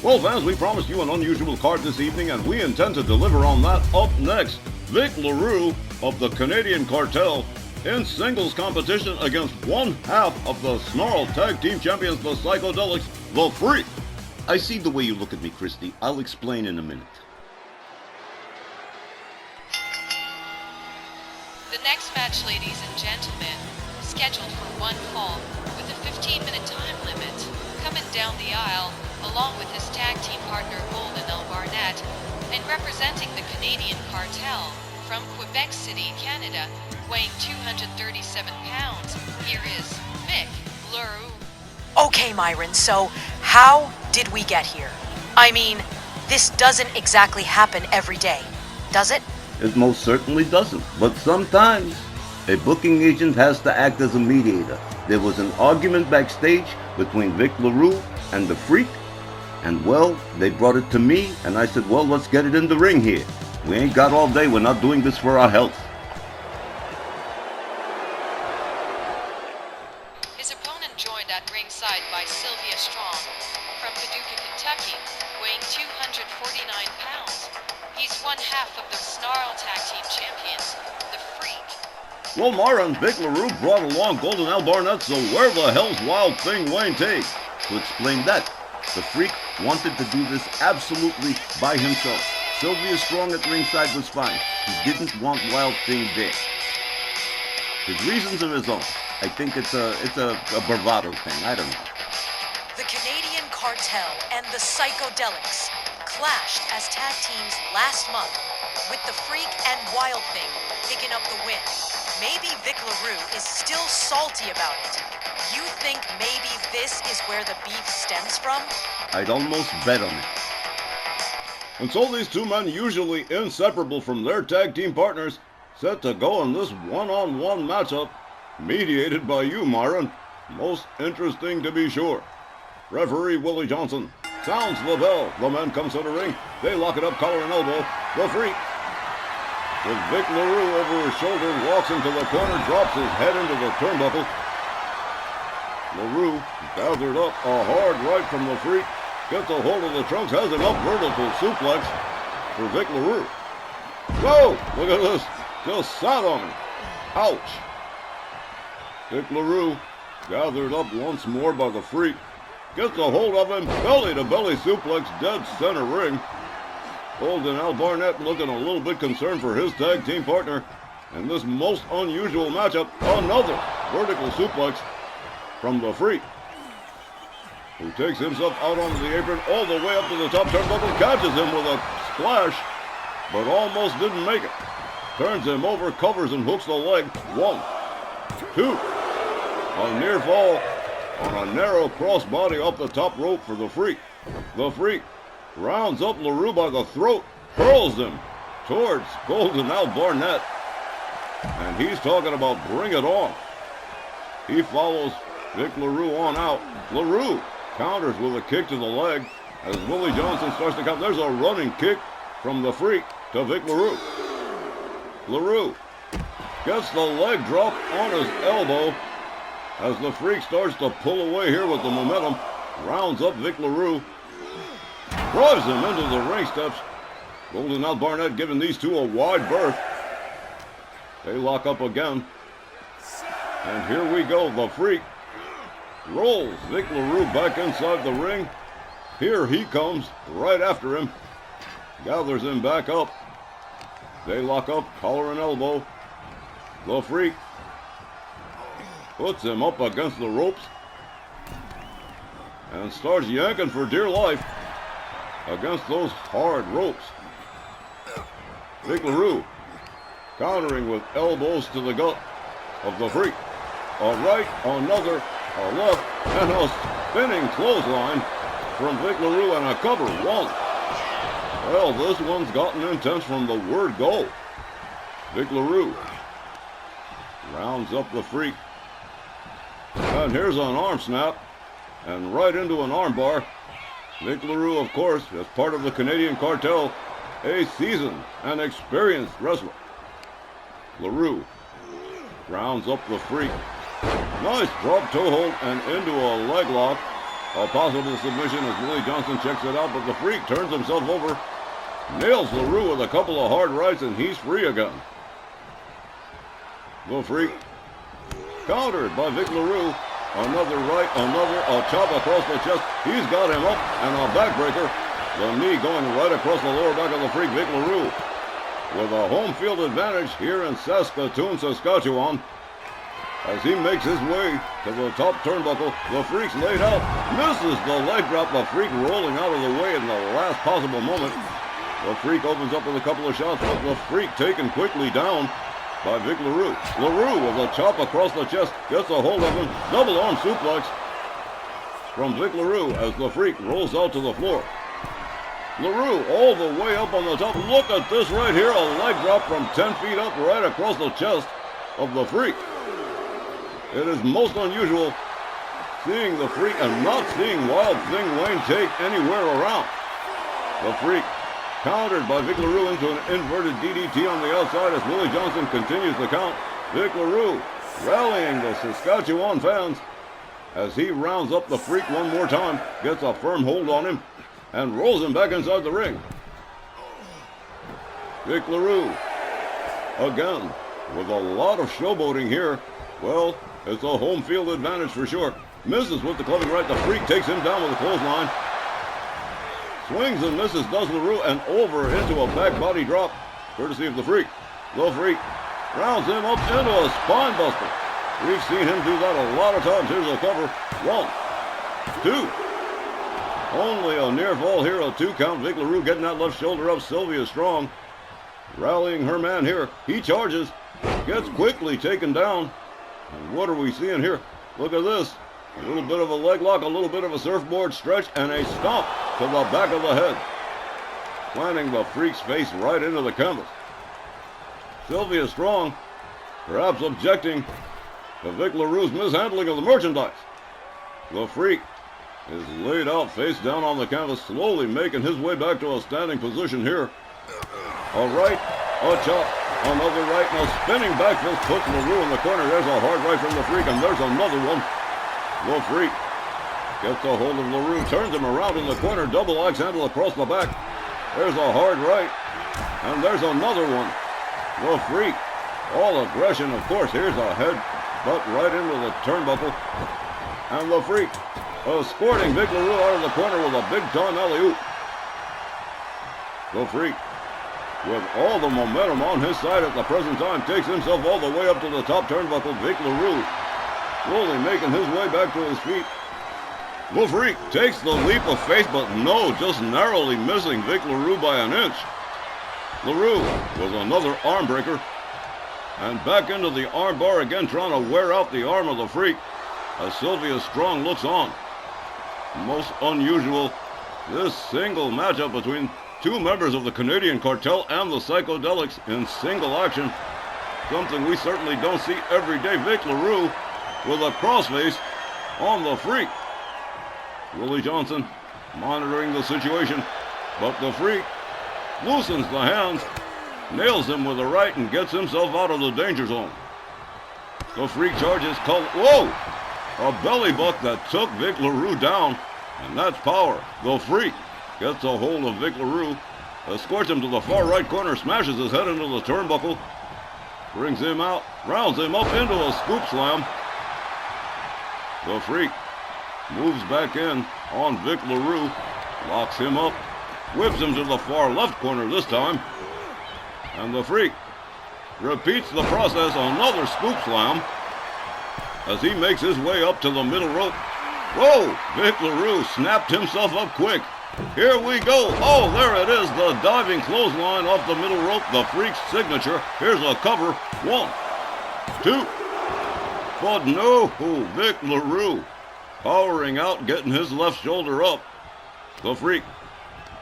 Well, fans, we promised you an unusual card this evening, and we intend to deliver on that. Up next, Vic LaRUE of the Canadian Cartel in singles competition against one half of the Snarl Tag Team Champions, the Psychedelics, the Freak. I see the way you look at me, Christy. I'll explain in a minute. The next match, ladies and gentlemen, scheduled for one fall with a 15-minute time limit, coming down the aisle along with his tag team partner Golden L. Barnett, and representing the Canadian Cartel from Quebec City, Canada, weighing 237 pounds, here is Vic LaRUE. Okay, Myron, so how did we get here? I mean, this doesn't exactly happen every day, does it? It most certainly doesn't, but sometimes a booking agent has to act as a mediator. There was an argument backstage between Vic LaRUE and the Freak, and well, they brought it to me, and I said, well, let's get it in the ring here. We ain't got all day, we're not doing this for our health. His opponent joined at ringside by Sylvia Strong from Paducah, Kentucky, weighing 249 pounds. He's one half of the Snarl Tag Team Champions, the Freak. Well, Mara and Vic LaRUE brought along Golden L. Barnett, so where the hell's Wild Thing Wayne Tate? To explain that, the Freak wanted to do this absolutely by himself. Sylvia Strong at ringside was fine. He didn't want Wild Thing there. His reasons are his own. I think it's a bravado thing. I don't know. The Canadian Cartel and the Psychedelics clashed as tag teams last month, with the Freak and Wild Thing picking up the win. Maybe Vic LaRUE is still salty about it. You think maybe this is where the beef stems from? I'd almost bet on it. And so these two men, usually inseparable from their tag team partners, set to go in this one-on-one matchup, mediated by you, Myron. Most interesting to be sure. Referee Willie Johnson sounds the bell. The men come to the ring. They lock it up, collar and elbow. The Freak, with Vic LaRUE over his shoulder, walks into the corner, drops his head into the turnbuckle. LaRUE gathered up a hard right from the Freak, gets a hold of the trunks, has an up vertical suplex for Vic LaRUE. Whoa! Look at this. Just sat on him. Ouch. Vic LaRUE, gathered up once more by the Freak, gets a hold of him, belly-to-belly suplex, dead center ring. Golden L. Barnett looking a little bit concerned for his tag team partner. In this most unusual matchup, another vertical suplex from the Freak, who takes himself out onto the apron all the way up to the top turnbuckle, catches him with a splash, but almost didn't make it. Turns him over, covers and hooks the leg. 1, 2. A near fall on a narrow crossbody off the top rope for the Freak. The Freak rounds up LaRUE by the throat, hurls him towards Golden Al Barnett, and he's talking about bring it on. He follows Vic LaRUE on out. LaRUE counters with a kick to the leg as Willie Johnson starts to count. There's a running kick from the Freak to Vic LaRUE. LaRUE gets the leg drop on his elbow as the Freak starts to pull away here with the momentum. Rounds up Vic LaRUE, drives him into the ring steps. Golden Al Barnett giving these two a wide berth. They lock up again. And here we go. The Freak rolls Vic LaRUE back inside the ring. Here he comes right after him. Gathers him back up. They lock up, collar and elbow. The Freak puts him up against the ropes and starts yanking for dear life against those hard ropes. Vic LaRUE countering with elbows to the gut of the Freak. A right, another, a left, and a spinning clothesline from Vic LaRUE, and a cover. 1. Well, this one's gotten intense from the word go. Vic LaRUE rounds up the Freak. And here's an arm snap, and right into an arm bar. Vic LaRUE, of course, as part of the Canadian Cartel, a seasoned and experienced wrestler. LaRUE rounds up the Freak. Nice drop toe hold and into a leg lock. A possible submission as Willie Johnson checks it out, but the Freak turns himself over. Nails LaRUE with a couple of hard rights, and he's free again. The Freak countered by Vic LaRUE. Another right, a chop across the chest. He's got him up, and a backbreaker. The knee going right across the lower back of the Freak, Vic LaRUE. With a home field advantage here in Saskatoon, Saskatchewan. As he makes his way to the top turnbuckle, the Freak's laid out. Misses the leg drop, the Freak rolling out of the way in the last possible moment. The Freak opens up with a couple of shots, but the Freak taken quickly down by Vic LaRUE. LaRUE with a chop across the chest, gets a hold of him. Double arm suplex from Vic LaRUE as the Freak rolls out to the floor. LaRUE all the way up on the top. Look at this right here, a leg drop from 10 feet up right across the chest of the Freak. It is most unusual seeing the Freak and not seeing Wild Thing Wayne take anywhere around. The Freak countered by Vic LaRUE into an inverted DDT on the outside as Willie Johnson continues the count. Vic LaRUE rallying the Saskatchewan fans as he rounds up the Freak one more time, gets a firm hold on him, and rolls him back inside the ring. Vic LaRUE again with a lot of showboating here. Well, it's a home field advantage for sure. Misses with the clubbing right. The Freak takes him down with a clothesline. Swings and misses, does LaRUE, and over into a back body drop, courtesy of the Freak. The Freak rounds him up into a spine buster. We've seen him do that a lot of times. Here's a cover. 1, 2. Only a near fall here, a 2 count. Vic LaRUE getting that left shoulder up. Sylvia Strong rallying her man here. He charges, gets quickly taken down. And what are we seeing here? Look at this. A little bit of a leg lock, a little bit of a surfboard stretch, and a stomp to the back of the head, planting the Freak's face right into the canvas. Sylvia Strong perhaps objecting to Vic LaRUE's mishandling of the merchandise. The Freak is laid out face down on the canvas, slowly making his way back to a standing position here. A right, a chop, another right, and a spinning back fist puts LaRUE in the corner. There's a hard right from the Freak, and there's another one. The Freak gets a hold of LaRUE, turns him around in the corner, double axe handle across the back. There's a hard right, and there's another one. The Freak, all aggression, of course. Here's a head butt right into the turnbuckle. And the Freak escorting Vic LaRUE out of the corner with a big-time alley-oop. The Freak, with all the momentum on his side at the present time, takes himself all the way up to the top turnbuckle. Vic LaRUE slowly making his way back to his feet. The Freak takes the leap of faith, but no, just narrowly missing Vic LaRUE by an inch. LaRUE was another arm breaker, and back into the arm bar again, trying to wear out the arm of the Freak as Sylvia Strong looks on. Most unusual, this single matchup between two members of the Canadian Cartel and the Psychedelics in single action. Something we certainly don't see every day. Vic LaRUE with a crossface on the Freak. Willie Johnson monitoring the situation, but the Freak loosens the hands, nails him with a right, and gets himself out of the danger zone. The Freak charges, whoa! A belly buck that took Vic LaRUE down, and that's power. The Freak gets a hold of Vic LaRUE, escorts him to the far right corner, smashes his head into the turnbuckle, brings him out, rounds him up into a scoop slam. The Freak moves back in on Vic LaRUE, locks him up, whips him to the far left corner this time, and the Freak repeats the process, another scoop slam, as he makes his way up to the middle rope. Whoa! Vic LaRUE snapped himself up quick. Here we go. Oh, there it is, the diving clothesline off the middle rope, the Freak's signature. Here's a cover. 1, 2. But no, Vic LaRUE powering out, getting his left shoulder up. The Freak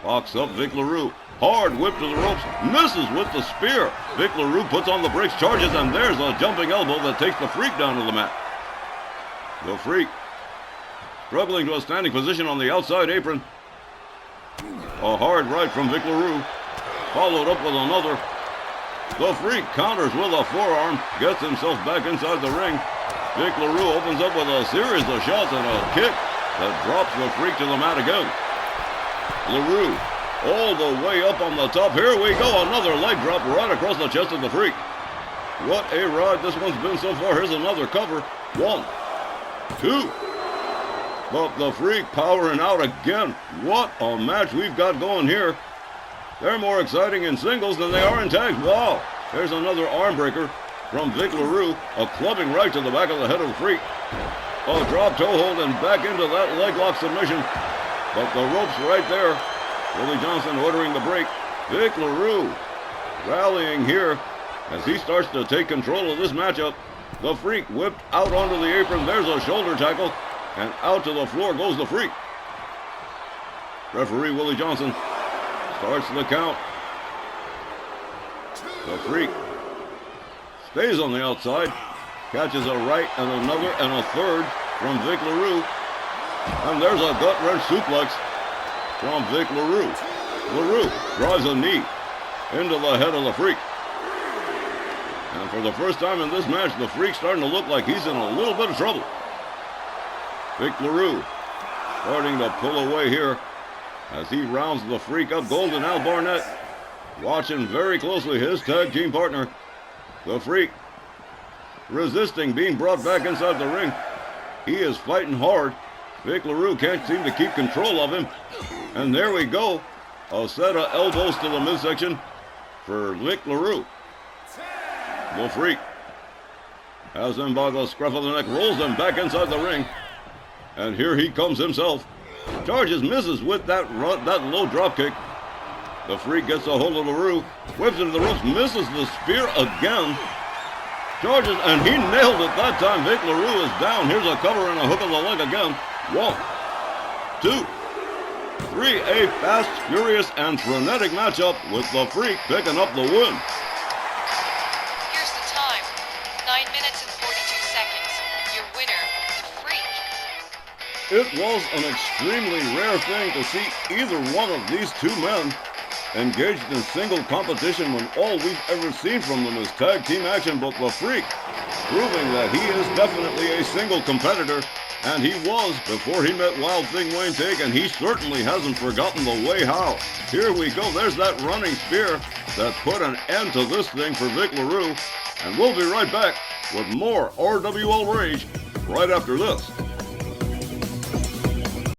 locks up Vic LaRUE. Hard whip to the ropes, misses with the spear. Vic LaRUE puts on the brakes, charges, and there's a jumping elbow that takes the Freak down to the mat. The Freak struggling to a standing position on the outside apron. A hard right from Vic LaRUE, followed up with another. The Freak counters with a forearm, gets himself back inside the ring. Vic LaRUE opens up with a series of shots and a kick that drops the Freak to the mat again. LaRUE all the way up on the top. Here we go, another leg drop right across the chest of the Freak. What a ride this one's been so far. Here's another cover. 1, 2. But the Freak powering out again. What a match we've got going here. They're more exciting in singles than they are in tags. Wow. There's another arm breaker from VIC LaRUE. A clubbing right to the back of the head of the Freak. A drop toe hold and back into that leg lock submission. But the rope's right there. Willie Johnson ordering the break. VIC LaRUE rallying here as he starts to take control of this matchup. The Freak whipped out onto the apron. There's a shoulder tackle. And out to the floor goes the Freak. Referee Willie Johnson starts the count. The Freak stays on the outside. Catches a right and another and a third from VIC LaRUE. And there's a gut-wrench suplex from VIC LaRUE. LaRUE drives a knee into the head of the Freak. And for the first time in this match, the Freak's starting to look like he's in a little bit of trouble. VIC LaRUE starting to pull away here as he rounds the Freak up. Golden Al Barnett watching very closely his tag team partner. The Freak resisting being brought back inside the ring. He is fighting hard. VIC LaRUE can't seem to keep control of him. And there we go. A set of elbows to the midsection for VIC LaRUE. The Freak has him by the scruff of the neck, rolls him back inside the ring. And here he comes himself. Charges, misses with that low drop kick. The Freak gets a hold of LaRUE, whips into the ropes, misses the spear again. Charges, and he nailed it that time. VIC LaRUE is down. Here's a cover and a hook of the leg again. 1, 2, 3. A fast, furious, and frenetic matchup with the Freak picking up the win. Here's the time. 9 minutes and 42 seconds. Your winner, the Freak. It was an extremely rare thing to see either one of these two men engaged in single competition when all we've ever seen from them is tag team action, but the Freak proving that he is definitely a single competitor, and he was before he met Wild Thing Wayne Take, and he certainly hasn't forgotten the way how. Here we go, there's that running spear that put an end to this thing for VIC LaRUE, and we'll be right back with more RWL Rage right after this.